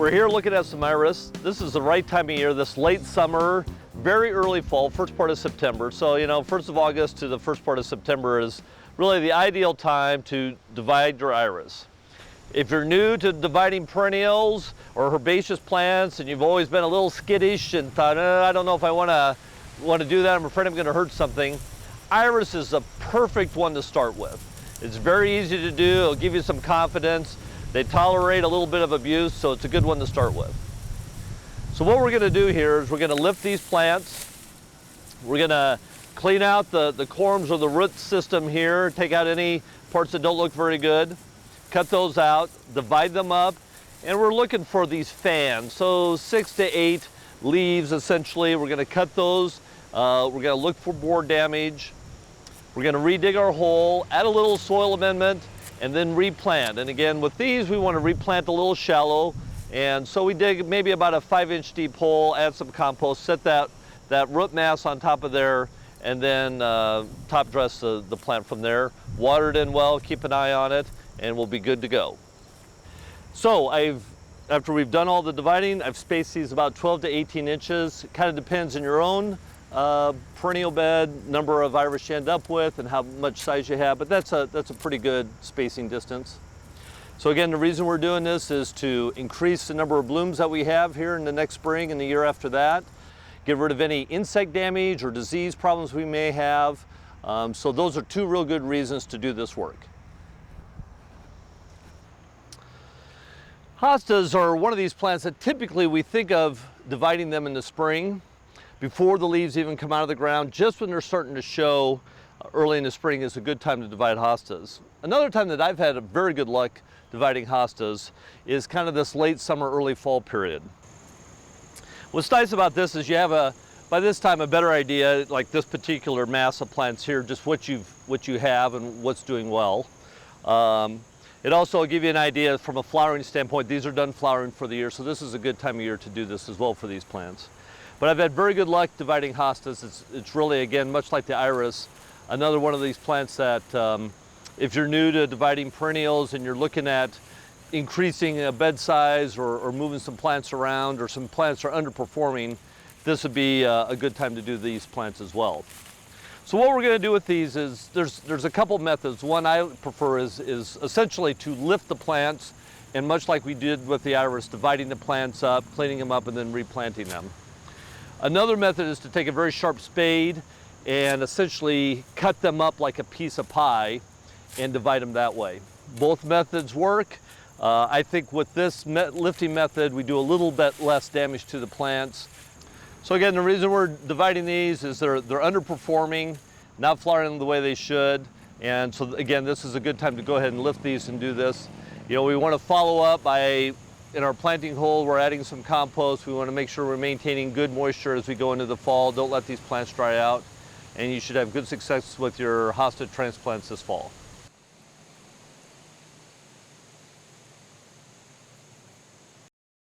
We're here looking at some iris. This is the right time of year, this late summer, very early fall, first part of September. So, you know, 1st of August to the first part of September is really the ideal time to divide your iris. If you're new to dividing perennials or herbaceous plants and you've always been a little skittish and thought, I don't know if I want to do that, I'm afraid I'm going to hurt something, iris is a perfect one to start with. It's very easy to do, it'll give you some confidence. They tolerate a little bit of abuse, so it's a good one to start with. So what we're going to do here is we're going to lift these plants. We're going to clean out the corms or the root system here, take out any parts that don't look very good, cut those out, divide them up, and we're looking for these fans. So 6 to 8 leaves essentially. We're going to cut those. We're going to look for borer damage. We're going to redig our hole, add a little soil amendment, and then replant. And again, with these, we want to replant a little shallow. And so we dig maybe about a 5-inch deep hole, add some compost, set that root mass on top of there, and then top dress the plant from there. Water it in well, keep an eye on it, and we'll be good to go. So after we've done all the dividing, I've spaced these about 12 to 18 inches. It kind of depends on your own perennial bed, number of iris you end up with, and how much size you have, but that's a pretty good spacing distance. So again, the reason we're doing this is to increase the number of blooms that we have here in the next spring and the year after that, get rid of any insect damage or disease problems we may have. So those are two real good reasons to do this work. Hostas are one of these plants that typically we think of dividing them in the spring, before the leaves even come out of the ground. Just when they're starting to show early in the spring is a good time to divide hostas. Another time that I've had a very good luck dividing hostas is kind of this late summer, early fall period. What's nice about this is you have by this time a better idea, like this particular mass of plants here, just what you have and what's doing well. It also will give you an idea from a flowering standpoint. These are done flowering for the year, so this is a good time of year to do this as well for these plants. But I've had very good luck dividing hostas. It's really, again, much like the iris, another one of these plants that if you're new to dividing perennials and you're looking at increasing a bed size or moving some plants around, or some plants are underperforming, this would be a good time to do these plants as well. So what we're going to do with these is there's a couple methods. One I prefer is essentially to lift the plants, and much like we did with the iris, dividing the plants up, cleaning them up, and then replanting them. Another method is to take a very sharp spade and essentially cut them up like a piece of pie and divide them that way. Both methods work. I think with this lifting method, we do a little bit less damage to the plants. So again, the reason we're dividing these is they're underperforming, not flowering the way they should. And so again, this is a good time to go ahead and lift these and do this. You know, we want to follow up by, in our planting hole, we're adding some compost. We want to make sure we're maintaining good moisture as we go into the fall. Don't let these plants dry out. And you should have good success with your hosta transplants this fall.